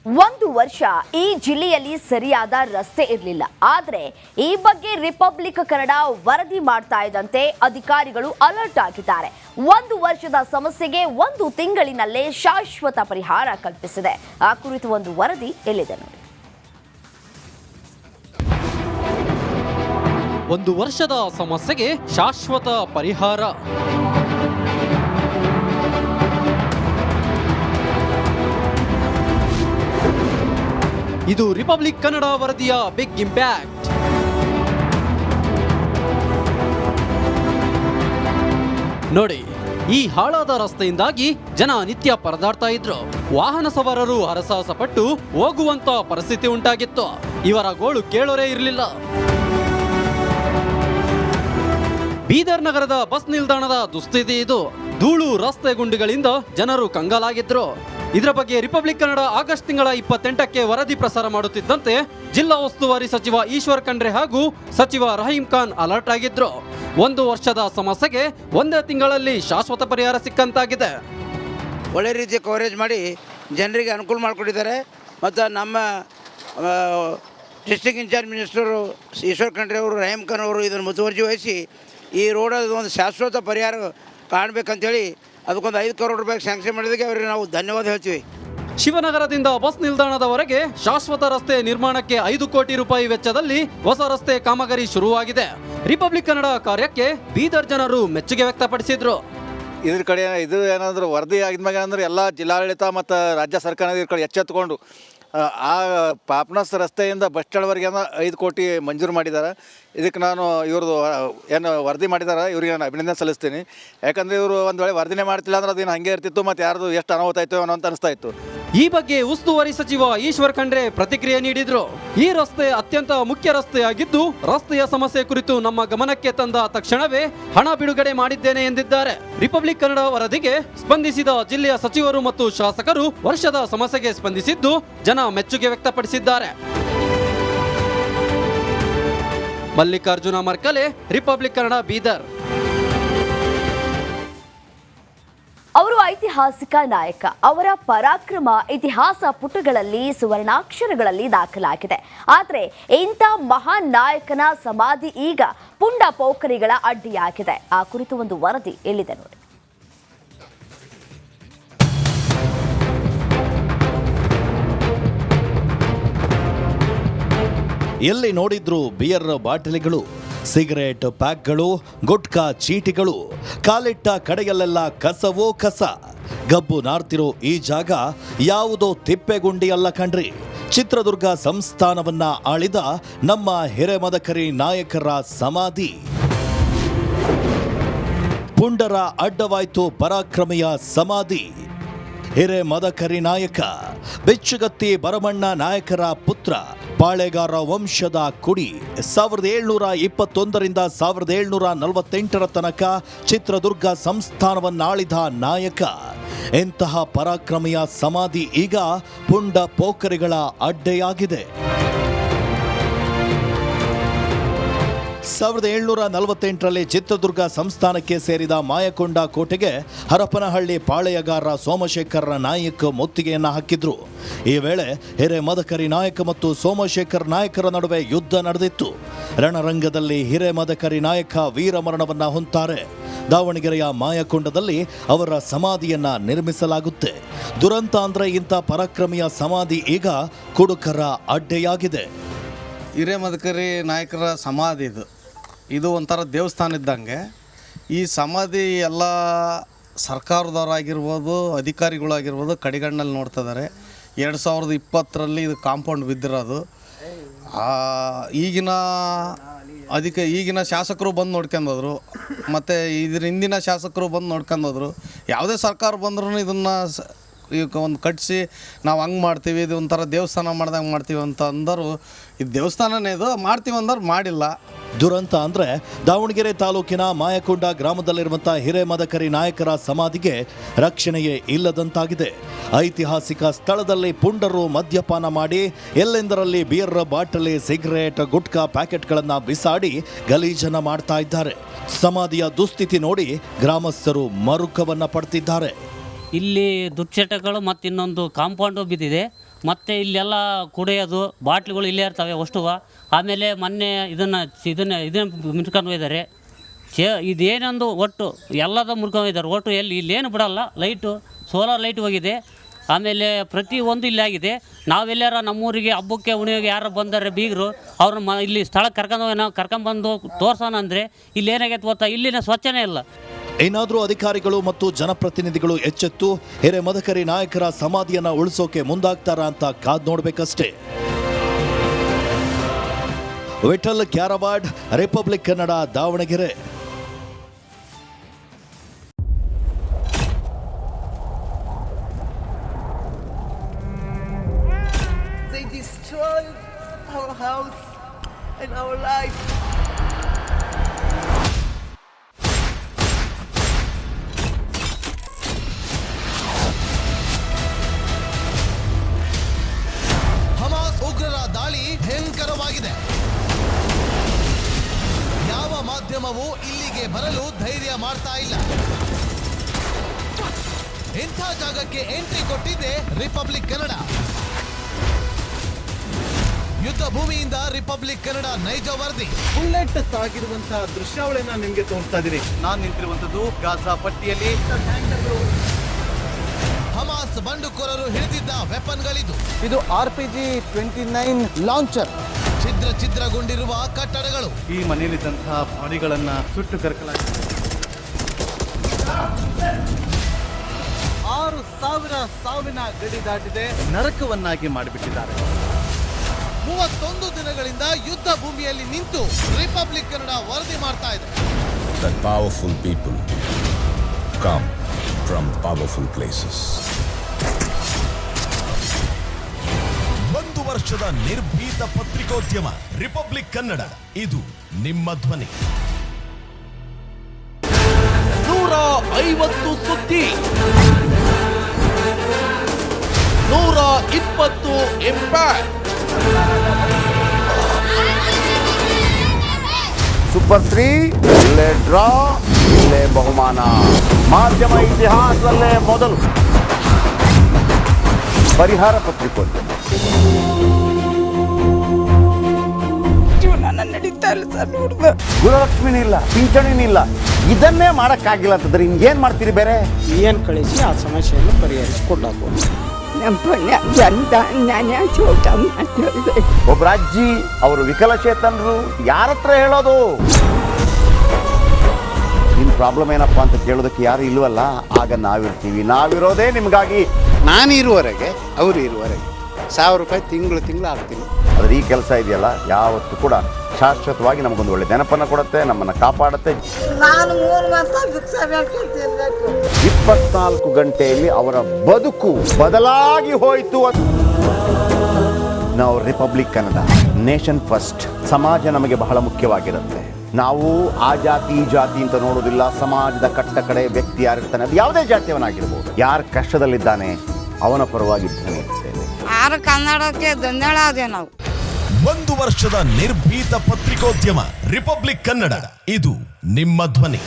ಒಂದು ವರ್ಷ ಈ ಜಿಲ್ಲೆಯಲ್ಲಿ ಸರಿಯಾದ ರಸ್ತೆ ಇರಲಿಲ್ಲ. ಆದರೆ ಈ ಬಗ್ಗೆ ರಿಪಬ್ಲಿಕ್ ಕನ್ನಡ ವರದಿ ಮಾಡ್ತಾ ಇದ್ದಂತೆ ಅಧಿಕಾರಿಗಳು ಅಲರ್ಟ್ ಆಗಿದ್ದಾರೆ. ಒಂದು ವರ್ಷದ ಸಮಸ್ಯೆಗೆ ಒಂದು ತಿಂಗಳಿನಲ್ಲೇ ಶಾಶ್ವತ ಪರಿಹಾರ ಕಲ್ಪಿಸಿದೆ. ಆ ಕುರಿತು ಒಂದು ವರದಿ ಎಲ್ಲಿದೆ ನೋಡಿ. ಒಂದು ವರ್ಷದ ಸಮಸ್ಯೆಗೆ ಶಾಶ್ವತ ಪರಿಹಾರ. ಇದು ರಿಪಬ್ಲಿಕ್ ಕನ್ನಡ ವರದಿಯ ಬಿಗ್ ಇಂಪ್ಯಾಕ್ಟ್. ನೋಡಿ, ಈ ಹಾಳಾದ ರಸ್ತೆಯಿಂದಾಗಿ ಜನ ನಿತ್ಯ ಪರದಾಡ್ತಾ ಇದ್ರು. ವಾಹನ ಸವಾರರು ಹರಸಾಹಸ ಪಟ್ಟು ಹೋಗುವಂತ ಪರಿಸ್ಥಿತಿ ಉಂಟಾಗಿತ್ತು. ಇವರ ಗೋಳು ಕೇಳೋರೇ ಇರಲಿಲ್ಲ. ಬೀದರ್ ನಗರದ ಬಸ್ ನಿಲ್ದಾಣದ ದುಸ್ಥಿತಿ ಇದು. ಧೂಳು ರಸ್ತೆ ಗುಂಡಿಗಳಿಂದ ಜನರು ಕಂಗಾಲಾಗಿದ್ರು. ಇದರ ಬಗ್ಗೆ ರಿಪಬ್ಲಿಕ್ ಕನ್ನಡ ಆಗಸ್ಟ್ ತಿಂಗಳ 28ಕ್ಕೆ ವರದಿ ಪ್ರಸಾರ ಮಾಡುತ್ತಿದ್ದಂತೆ ಜಿಲ್ಲಾ ಉಸ್ತುವಾರಿ ಸಚಿವ ಈಶ್ವರ್ ಖಂಡ್ರೆ ಹಾಗೂ ಸಚಿವ ರಹೀಂ ಖಾನ್ ಅಲರ್ಟ್ ಆಗಿದ್ರು. ಒಂದು ವರ್ಷದ ಸಮಸ್ಯೆಗೆ ಒಂದೇ ತಿಂಗಳಲ್ಲಿ ಶಾಶ್ವತ ಪರಿಹಾರ ಸಿಕ್ಕಂತಾಗಿದೆ. ಒಳ್ಳೆ ರೀತಿಯ ಕವರೇಜ್ ಮಾಡಿ ಜನರಿಗೆ ಅನುಕೂಲ ಮಾಡಿಕೊಟ್ಟಿದ್ದಾರೆ. ಮತ್ತು ನಮ್ಮ ಡಿಸ್ಟ್ರಿಕ್ಟ್ ಇನ್ಚಾರ್ಜ್ ಮಿನಿಸ್ಟರು ಈಶ್ವರ್ ಖಂಡ್ರೆ ಅವರು, ರಹೀಂ ಖಾನ್ ಅವರು ಇದನ್ನು ಮುತುವರ್ಜಿ ವಹಿಸಿ ಈ ರೋಡಲ್ಲಿ ಒಂದು ಶಾಶ್ವತ ಪರಿಹಾರ ಕಾಣಬೇಕಂತೇಳಿ ಅದಕ್ಕೊಂದು 5 ಕೋಟಿ ರೂಪಾಯಿ ಸ್ಯಾಂಕ್ಷನ್ ಮಾಡಿದಕ್ಕೆ ಅವರಿಗೆ ನಾವು ಧನ್ಯವಾದ ಹೇಳ್ತೀವಿ. ಶಿವನಗರದಿಂದ ಬಸ್ ನಿಲ್ದಾಣದವರೆಗೆ ಶಾಶ್ವತ ರಸ್ತೆ ನಿರ್ಮಾಣಕ್ಕೆ 5 ಕೋಟಿ ರೂಪಾಯಿ ವೆಚ್ಚದಲ್ಲಿ ಹೊಸ ರಸ್ತೆ ಕಾಮಗಾರಿ ಶುರುವಾಗಿದೆ. ರಿಪಬ್ಲಿಕ್ ಕನ್ನಡ ಕಾರ್ಯಕ್ಕೆ ಬೀದರ್ ಜನರು ಮೆಚ್ಚುಗೆ ವ್ಯಕ್ತಪಡಿಸಿದ್ರು. ಇದ್ರ ಕಡೆ ಇದು ಏನಾದರೂ ವರದಿ ಆಗಿದ್ಮ್ಯಾಗ ಅಂದ್ರೆ ಎಲ್ಲ ಜಿಲ್ಲಾಡಳಿತ ಮತ್ತು ರಾಜ್ಯ ಸರ್ಕಾರ ಇದ್ರ ಕಡೆ ಎಚ್ಚೆತ್ತುಕೊಂಡು ಆ ಪಾಪನಾಸ್ ರಸ್ತೆಯಿಂದ ಬಸ್ ಸ್ಟ್ಯಾಂಡ್ವರೆಗೆ 5 ಕೋಟಿ ಮಂಜೂರು ಮಾಡಿದ್ದಾರೆ. ಇದಕ್ಕೆ ನಾನು ಇವ್ರದ್ದು ಏನು ವರದಿ ಮಾಡಿದ್ದಾರೆ ಇವ್ರಿಗೆ ನಾನು ಅಭಿನಂದನೆ ಸಲ್ಲಿಸ್ತೀನಿ. ಯಾಕಂದರೆ ಇವರು ಒಂದು ವೇಳೆ ವರದಿನೇ ಮಾಡ್ತಿಲ್ಲ ಅಂದ್ರೆ ಅದೇನು ಹಾಗೆ ಇರ್ತಿತ್ತು, ಮತ್ತು ಯಾರ್ದು ಎಷ್ಟು ಅನಾಹುತ ಆಯಿತು ಅನ್ನೋ ಅಂತ ಅನಿಸ್ತಾ ಇತ್ತು. ಈ ಬಗ್ಗೆ ಉಸ್ತುವಾರಿ ಸಚಿವ ಈಶ್ವರ್ ಖಂಡ್ರೆ ಪ್ರತಿಕ್ರಿಯೆ ನೀಡಿದ್ರು. ಈ ರಸ್ತೆ ಅತ್ಯಂತ ಮುಖ್ಯ ರಸ್ತೆಯಾಗಿದ್ದು ರಸ್ತೆಯ ಸಮಸ್ಯೆ ಕುರಿತು ನಮ್ಮ ಗಮನಕ್ಕೆ ತಂದ ತಕ್ಷಣವೇ ಹಣ ಬಿಡುಗಡೆ ಮಾಡಿದ್ದೇನೆ ಎಂದಿದ್ದಾರೆ. ರಿಪಬ್ಲಿಕ್ ಕನ್ನಡ ವರದಿಗೆ ಸ್ಪಂದಿಸಿದ ಜಿಲ್ಲೆಯ ಸಚಿವರು ಮತ್ತು ಶಾಸಕರು ವರ್ಷದ ಸಮಸ್ಯೆಗೆ ಸ್ಪಂದಿಸಿದ್ದು ಜನ ಮೆಚ್ಚುಗೆ ವ್ಯಕ್ತಪಡಿಸಿದ್ದಾರೆ. ಮಲ್ಲಿಕಾರ್ಜುನ ಮರ್ಕಲೆ, ರಿಪಬ್ಲಿಕ್ ಕನ್ನಡ, ಬೀದರ್. ಅವರು ಐತಿಹಾಸಿಕ ನಾಯಕ. ಅವರ ಪರಾಕ್ರಮ ಇತಿಹಾಸ ಪುಟಗಳಲ್ಲಿ ಸುವರ್ಣಾಕ್ಷರಗಳಲ್ಲಿ ದಾಖಲಾಗಿದೆ. ಆದರೆ ಇಂಥ ಮಹಾನ್ ನಾಯಕನ ಸಮಾಧಿ ಈಗ ಪುಂಡ ಪೋಖರಿಗಳ ಅಡ್ಡಿಯಾಗಿದೆ. ಆ ಕುರಿತು ಒಂದು ವರದಿ ಎಲ್ಲಿದೆ ನೋಡಿ. ಎಲ್ಲಿ ನೋಡಿದ್ರು ಬಿಯರ್ ಬಾಟಲಿಗಳು, ಸಿಗರೇಟ್ ಪ್ಯಾಕ್ಗಳು, ಗುಟ್ಕಾ ಚೀಟಿಗಳು, ಕಾಲಿಟ್ಟ ಕಡೆಯಲ್ಲೆಲ್ಲ ಕಸವೋ ಕಸ. ಗಬ್ಬು ನಾರ್ತಿರೋ ಈ ಜಾಗ ಯಾವುದೋ ತಿಪ್ಪೆಗುಂಡಿ ಅಲ್ಲ ಕಣ್ರಿ. ಚಿತ್ರದುರ್ಗ ಸಂಸ್ಥಾನವನ್ನ ಆಳಿದ ನಮ್ಮ ಹಿರೇಮದಕರಿ ನಾಯಕರ ಸಮಾಧಿ. ಪುಂಡರ ಅಡ್ಡವಾಯ್ತು ಪರಾಕ್ರಮಿಯ ಸಮಾಧಿ. ಹಿರೇಮದಕರಿ ನಾಯಕ, ಬೆಚ್ಚುಗತ್ತಿ ಭರಮಣ್ಣ ನಾಯಕರ ಪುತ್ರ, ಪಾಳೆಗಾರ ವಂಶದ ಕುಡಿ. 1721ರಿಂದ 1748ರ ತನಕ ಚಿತ್ರದುರ್ಗ ಸಂಸ್ಥಾನವನ್ನಾಳಿದ ನಾಯಕ. ಇಂತಹ ಪರಾಕ್ರಮಿಯ ಸಮಾಧಿ ಈಗ ಪುಂಡ ಪೋಖರಿಗಳ ಅಡ್ಡೆಯಾಗಿದೆ. 1748ರಲ್ಲಿ ಚಿತ್ರದುರ್ಗ ಸಂಸ್ಥಾನಕ್ಕೆ ಸೇರಿದ ಮಾಯಕೊಂಡ ಕೋಟೆಗೆ ಹರಪನಹಳ್ಳಿ ಪಾಳೆಯಗಾರ ಸೋಮಶೇಖರ ನಾಯಕ್ ಮುತ್ತಿಗೆಯನ್ನ ಹಾಕಿದ್ರು. ಈ ವೇಳೆ ಹಿರೇಮದಕರಿ ನಾಯಕ ಮತ್ತು ಸೋಮಶೇಖರ್ ನಾಯಕರ ನಡುವೆ ಯುದ್ಧ ನಡೆದಿತ್ತು. ರಣರಂಗದಲ್ಲಿ ಹಿರೇಮದಕರಿ ನಾಯಕ ವೀರಮರಣವನ್ನ ಹೊಂತಾರೆ. ದಾವಣಗೆರೆಯ ಮಾಯಕೊಂಡದಲ್ಲಿ ಅವರ ಸಮಾಧಿಯನ್ನ ನಿರ್ಮಿಸಲಾಗುತ್ತೆ. ದುರಂತ ಅಂದ್ರೆ ಇಂಥ ಪರಾಕ್ರಮಿಯ ಸಮಾಧಿ ಈಗ ಕುಡುಕರ ಅಡ್ಡೆಯಾಗಿದೆ. ಹಿರೇಮದಕರಿ ನಾಯಕರ ಸಮಾಧಿ ಇದು ಒಂಥರ ದೇವಸ್ಥಾನ ಇದ್ದಂಗೆ. ಈ ಸಮಾಧಿ ಎಲ್ಲ ಸರ್ಕಾರದವರಾಗಿರ್ಬೋದು, ಅಧಿಕಾರಿಗಳಾಗಿರ್ಬೋದು ಕಡಿಗಣ್ಣಲ್ಲಿ ನೋಡ್ತಾ ಇದ್ದಾರೆ. 2020ರಲ್ಲಿ ಇದು ಕಾಂಪೌಂಡ್ ಬಿದ್ದಿರೋದು. ಈಗಿನ ಶಾಸಕರು ಬಂದು ನೋಡ್ಕೊಂಡೋದ್ರು, ಮತ್ತು ಇದ್ರ ಹಿಂದಿನ ಶಾಸಕರು ಬಂದು ನೋಡ್ಕೊಂಡೋದ್ರು. ಯಾವುದೇ ಸರ್ಕಾರ ಬಂದ್ರೂ ಇದನ್ನು ಈಗ ಒಂದು ಕಟ್ಟಿಸಿ ನಾವು ಹಂಗೆ ಮಾಡ್ತೀವಿ, ಇದು ಒಂಥರ ದೇವಸ್ಥಾನ ಮಾಡ್ದಂಗೆ ಮಾಡ್ತೀವಿ ಅಂತ ಅಂದರು. ಇದು ದೇವಸ್ಥಾನನೇ ಇದು ಮಾಡ್ತೀವಿ ಅಂದವ್ರು ಮಾಡಿಲ್ಲ. ದುರಂತ ಅಂದರೆ ದಾವಣಗೆರೆ ತಾಲೂಕಿನ ಮಾಯಕೊಂಡ ಗ್ರಾಮದಲ್ಲಿರುವಂಥ ಹಿರೇಮದಕರಿ ನಾಯಕರ ಸಮಾಧಿಗೆ ರಕ್ಷಣೆಯೇ ಇಲ್ಲದಂತಾಗಿದೆ. ಐತಿಹಾಸಿಕ ಸ್ಥಳದಲ್ಲಿ ಪುಂಡರು ಮದ್ಯಪಾನ ಮಾಡಿ ಎಲ್ಲೆಂದರಲ್ಲಿ ಬಿಯರ್ ಬಾಟಲಿ, ಸಿಗರೇಟ್, ಗುಟ್ಕಾ ಪ್ಯಾಕೆಟ್ಗಳನ್ನು ಬಿಸಾಡಿ ಗಲೀಜನ್ನ ಮಾಡ್ತಾ ಇದ್ದಾರೆ. ಸಮಾಧಿಯ ದುಸ್ಥಿತಿ ನೋಡಿ ಗ್ರಾಮಸ್ಥರು ಮರುಕವನ್ನ ಪಡ್ತಿದ್ದಾರೆ. ಇಲ್ಲಿ ದುಶ್ಚಟಗಳು ಮತ್ತು ಇನ್ನೊಂದು ಕಾಂಪೌಂಡು ಬಿದ್ದಿದೆ. ಮತ್ತು ಇಲ್ಲೆಲ್ಲ ಕುಡಿಯೋದು ಬಾಟ್ಲಿಗಳು ಇಲ್ಲೇ ಇರ್ತವೆ ಅಷ್ಟು. ಆಮೇಲೆ ಮೊನ್ನೆ ಇದನ್ನು ಮುಟ್ಕೊಂಡು ಹೋಗಿದ್ದಾರೆ. ಇದೇನೊಂದು ಒಟ್ಟು ಎಲ್ಲದ ಮುರ್ಕೊಂಡು ಹೋಗಿದ್ದಾರೆ. ಒಟ್ಟು ಇಲ್ಲೇನು ಬಿಡಲ್ಲ. ಲೈಟು ಸೋಲಾರ್ ಲೈಟ್ ಹೋಗಿದೆ. ಆಮೇಲೆ ಪ್ರತಿಯೊಂದು ಇಲ್ಲಿ ಆಗಿದೆ. ನಾವೆಲ್ಲಾರ ನಮ್ಮೂರಿಗೆ ಹಬ್ಬಕ್ಕೆ ಉಣಿಯೋಗೆ ಯಾರು ಬಂದರೆ ಬೀಗರು ಅವ್ರನ್ನ ಇಲ್ಲಿ ಸ್ಥಳಕ್ಕೆ ಕರ್ಕೊಂಬಂದು ತೋರ್ಸೋಣ ಅಂದರೆ ಇಲ್ಲಿ ಏನಾಗೈತೆ ಗೊತ್ತಾ, ಇಲ್ಲಿನ ಸ್ವಚ್ಛನೇ ಇಲ್ಲ. ಏನಾದರೂ ಅಧಿಕಾರಿಗಳು ಮತ್ತು ಜನಪ್ರತಿನಿಧಿಗಳು ಎಚ್ಚೆತ್ತು ಹಿರೇ ಮದಕರಿ ನಾಯಕರ ಸಮಾಧಿಯನ್ನ ಉಳಿಸೋಕೆ ಮುಂದಾಗ್ತಾರಾ ಅಂತ ಕಾದ್ ನೋಡ್ಬೇಕಷ್ಟೇ. Vithal Kyarawad, Republic Kannada, Davanagere. They destroyed our house and our life. Hamas ಉಗ್ರರ ದಾಳಿ ಭಯಂಕರವಾಗಿದೆ. ಯಾವ ಮಾಧ್ಯಮವೂ ಇಲ್ಲಿಗೆ ಬರಲು ಧೈರ್ಯ ಮಾಡ್ತಾ ಇಲ್ಲ. ಇಂಥ ಜಾಗಕ್ಕೆ ಎಂಟ್ರಿ ಕೊಟ್ಟಿದೆ ರಿಪಬ್ಲಿಕ್ ಕನ್ನಡ. ಯುದ್ಧ ಭೂಮಿಯಿಂದ ರಿಪಬ್ಲಿಕ್ ಕನ್ನಡ ನೈಜ ವರದಿ. ಬುಲೆಟ್ ತಾಗಿರುವಂತಹ ದೃಶ್ಯಾವಳಿಯನ್ನ ನಿಮ್ಗೆ ತೋರಿಸ್ತಾ ಇದೀನಿ. ನಾನು ನಿಂತಿರುವಂತದ್ದು ಗಾಜಾ ಪಟ್ಟಿಯಲ್ಲಿ. ಹಮಾಸ್ ಬಂಡುಕೋರರು ಹಿಡಿದಿದ್ದ ವೆಪನ್ಗಳಿದು. ಇದು RPG-29 ಲಾಂಚರ್. ಛಿದ್ರಗೊಂಡಿರುವ ಕಟ್ಟಡಗಳು. ಈ ಮನೆಯಲ್ಲಿದ್ದಂತಹ ಬಾಡಿಗಳನ್ನ ಸುಟ್ಟು ಕರಕಲಾಗಿದೆ. 6,000 ಸಾವಿನ ಗಡಿ ದಾಟಿದೆ. ನರಕವನ್ನಾಗಿ ಮಾಡಿಬಿಟ್ಟಿದ್ದಾರೆ. 31 ದಿನಗಳಿಂದ ಯುದ್ಧ ಭೂಮಿಯಲ್ಲಿ ನಿಂತು ರಿಪಬ್ಲಿಕ್ ಕನ್ನಡ ವರದಿ ಮಾಡ್ತಾ ಇದೆ. That powerful people come from powerful places. 1 ವರ್ಷದ ನಿರ್ಭೀತ ಪತ್ರಿಕೋದ್ಯಮ ರಿಪಬ್ಲಿಕ್ ಕನ್ನಡ, ಇದು ನಿಮ್ಮ ಧ್ವನಿ. 150 ಸುದ್ದಿ, 120 ಇಂಪ್ಯಾಕ್ಟ್. ಸೂಪರ್ 3 ಇಲ್ಲೇ ಡ್ರಾ, ಇಲ್ಲೇ ಬಹುಮಾನ. ಮಾಧ್ಯಮ ಇತಿಹಾಸದಲ್ಲೇ ಮೊದಲು ಪರಿಹಾರ ಪತ್ರಿಕೋದ್ಯಮ. ಜೀವನ ನಡೀತಾ ಇಲ್ಲ ಸರ್. ನೋಡಿದ ಗುರುಲಕ್ಷ್ಮಿನಿಲ್ಲ, ಪಿಂಚಣಿನಿಲ್ಲ. ಇದನ್ನೇ ಮಾಡಕ್ಕಾಗಿಲ್ಲ ಅಂತಂದ್ರೆ ಇನ್ನೇನ್ ಮಾಡ್ತೀರಿ ಬೇರೆ? ಏನ್ ಕಳಿಸಿ ಆ ಸಮಸ್ಯೆಯನ್ನು ಪರಿಹರಿಸಿಕೊಡ್ಲಾಗ್ಬೋದು. ಒಬ್ಬ ಅಜ್ಜಿ, ಅವರು ವಿಕಲಚೇತನರು, ಯಾರ ಹತ್ರ ಹೇಳೋದು? ನಿಮ್ ಪ್ರಾಬ್ಲಮ್ ಏನಪ್ಪಾ ಅಂತ ಕೇಳೋದಕ್ಕೆ ಯಾರು ಇಲ್ವಲ್ಲ. ಆಗ ನಾವಿರ್ತೀವಿ. ನಾವಿರೋದೇ ನಿಮ್ಗಾಗಿ. ನಾನು ಇರುವವರೆಗೆ ಅವರು ಇರುವವರೆಗೆ 1,000 ರೂಪಾಯಿ ತಿಂಗಳು ಆಗ್ತೀನಿ. ಆದ್ರೆ ಈ ಕೆಲಸ ಇದೆಯಲ್ಲ, ಯಾವತ್ತೂ ಕೂಡ ಶಾಶ್ವತವಾಗಿ ನಮಗೊಂದು ಒಳ್ಳೆ ನೆನಪನ್ನು ಕೊಡುತ್ತೆ, ನಮ್ಮನ್ನು ಕಾಪಾಡುತ್ತೆ. ನಾನು 3 ವರ್ಷ ಭಿಕ್ಷೆ ಬೇಡ್ಕೊಳ್ತಿರ್ಬೇಕು. 24 ಗಂಟೆಯಲ್ಲಿ ಅವರ ಬದುಕು ಬದಲಾಗಿ ಹೋಯಿತು. ನಾವು ರಿಪಬ್ಲಿಕ್ ಕನ್ನಡ, ನೇಷನ್ ಫಸ್ಟ್. ಸಮಾಜ ನಮಗೆ ಬಹಳ ಮುಖ್ಯವಾಗಿರುತ್ತೆ. ನಾವು ಆ ಜಾತಿ ಈ ಜಾತಿ ಅಂತ ನೋಡೋದಿಲ್ಲ. ಸಮಾಜದ ಕಟ್ಟ ಕಡೆ ವ್ಯಕ್ತಿ ಯಾರಿರ್ತಾನೆ, ಅದು ಯಾವುದೇ ಜಾತಿಯವನಾಗಿರ್ಬೋದು, ಯಾರು ಕಷ್ಟದಲ್ಲಿದ್ದಾನೆ ಅವನ ಪರವಾಗಿ ಧ್ವನಿ ಇರ್ತೇವೆ. ಆರು ಕನ್ನಡಕ್ಕೆ ಧನ್ಯವಾದ. ನಾವು 1 ವರ್ಷದ ನಿರ್ಭೀತ ಪತ್ರಿಕೋದ್ಯಮ ರಿಪಬ್ಲಿಕ್ ಕನ್ನಡ, ಇದು ನಿಮ್ಮ ಧ್ವನಿ.